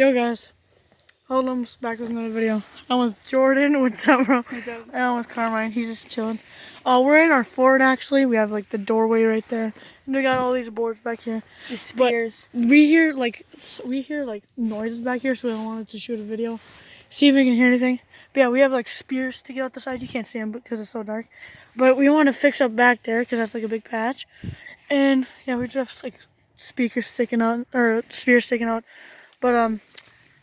Yo guys, hold on, back with another video. I'm with Jordan. What's up, bro? What's up? And I'm with Carmine. He's just chilling. We're in our fort actually. We have like the doorway right there, and we got all these boards back here. The spears. But we hear like noises back here, so we wanted to shoot a video, see if we can hear anything. But yeah, we have like spears sticking out the side. You can't see them because it's so dark. But we want to fix up back there because that's like a big patch. And yeah, we just have like speakers sticking out or spears sticking out. But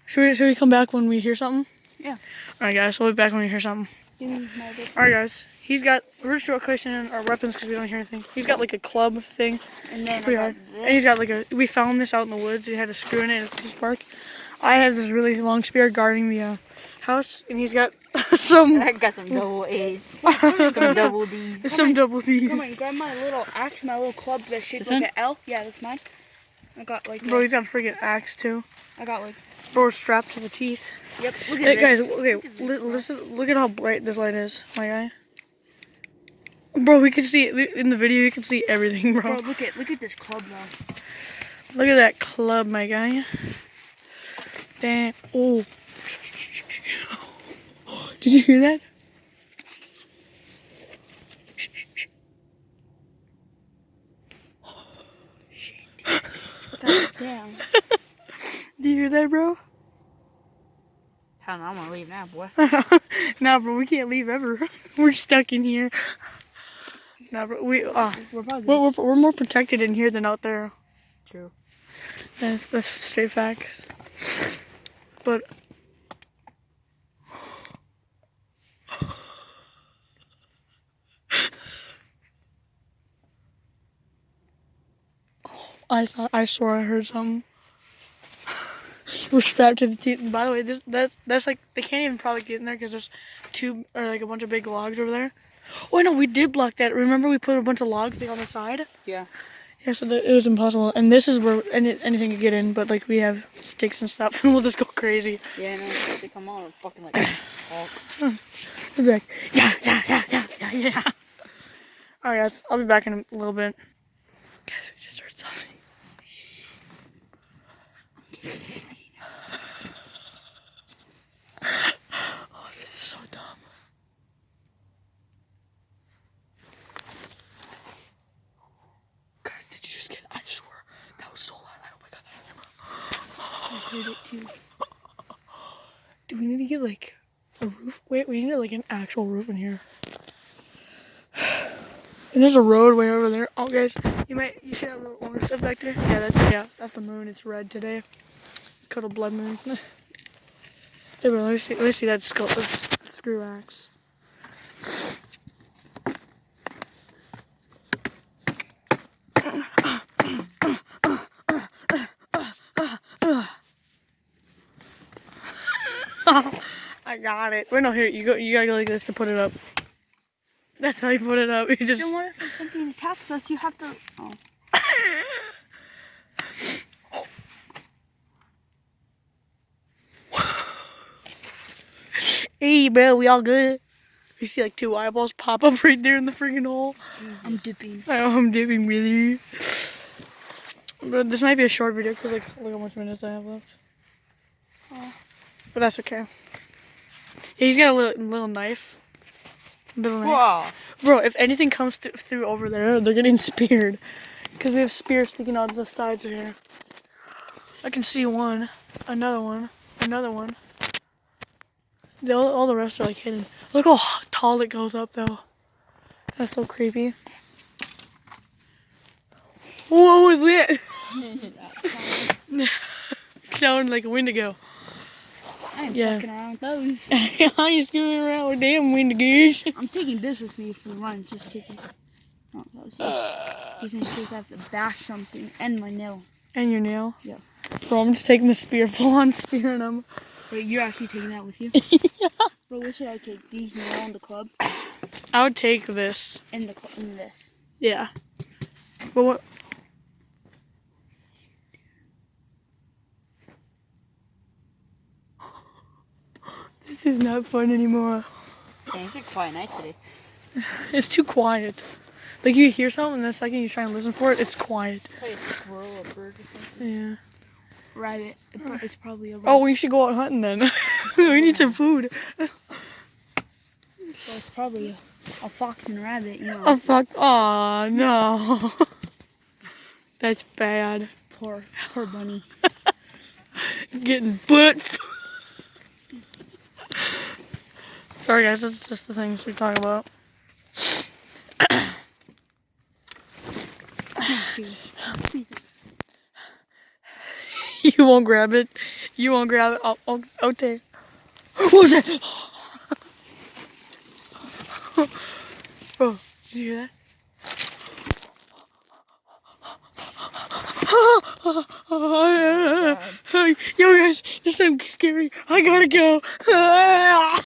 should we come back when we hear something? Yeah. Alright guys, we'll be back when we hear something. Alright guys, we're gonna show Christian our weapons because we don't hear anything. He's got like a club thing. And then pretty hard. And he's got like we found this out in the woods. He had a screw in it. It's Peace Park. I have this really long spear guarding the house, and he's got some. I got some double A's. Some double D's. Some double D's. Come on, grab my little axe, my little club that's shaped like an L. Yeah, that's mine. I got like. Bro, he's got a freaking axe too. I got like. Bro, strapped to the teeth. Yep. Look Hey at guys, this. okay, listen. Look at how bright this light is, my guy. Bro, we can see it in the video. You can see everything, bro. Bro, look at this club now. Look at that club, my guy. Damn. Oh. Did you hear that? Damn. Do you hear that, bro? Hell no, I'm gonna leave now, boy. Nah, bro, we can't leave ever. We're stuck in here. Nah, bro, we're more protected in here than out there. True. That's straight facts. But I swore I heard something. We're strapped to the teeth. By the way, that's like they can't even probably get in there because there's a bunch of big logs over there. Oh no, we did block that. Remember we put a bunch of logs on the side? Yeah. Yeah, so it was impossible. And this is where anything could get in, but like we have sticks and stuff, and we'll just go crazy. Yeah, no, they come on fucking like. We'll be like, yeah. All right, guys, I'll be back in a little bit. Guys, we just heard something. Oh, this is so dumb. Guys, did you just get? I swear that was so loud. I hope I got that on camera. I heard it too. Do we need to get like a roof? Wait, we need like an actual roof in here. And there's a road way over there. Oh, guys, you should have a little orange stuff back there. Yeah, that's the moon. It's red today. It's called a blood moon. Hey, bro, let me see that screw axe. I got it. Wait, no, here you go. You gotta go like this to put it up. That's how you put it up. You just. Then what if something attacks us? You have to. Oh. Hey, bro, we all good? You see like two eyeballs pop up right there in the freaking hole. I'm dipping. I'm dipping with you. But this might be a short video because like look how much minutes I have left. Oh. But that's okay. Yeah, he's got a little knife. Whoa. Bro, if anything comes through over there, they're getting speared. Because we have spears sticking out of the sides of here. I can see one, another one. All the rest are like hidden. Look how tall it goes up though. That's so creepy. What was that? Sounded like a Wendigo. I ain't fucking around with those. I ain't screwing around with damn Wendigos. I'm taking this with me for the run, just in case. Just in case I have to bash something and my nail. And your nail? Yeah. Bro, I'm just taking the spear, full on spearing them. Wait, you're actually taking that with you? Yeah. Bro, what should I take? These nail and the club? I would take this. And this. Yeah. But what? This is not fun anymore. Yeah, it's like quite nice today. It's too quiet. Like you hear something and the second you try and listen for it, it's quiet. It's like a squirrel or bird or something. Yeah. rabbit. It's probably a rabbit. Oh, we should go out hunting then. We need some food. So it's probably a fox and a rabbit, you know. Oh fuck! Oh no, that's bad. Poor bunny. Getting butt. Sorry guys, that's just the things we talk about. You won't grab it. You won't grab it. I'll take. What was that? Bro, did you hear that? Yo guys, this is so scary. I gotta go.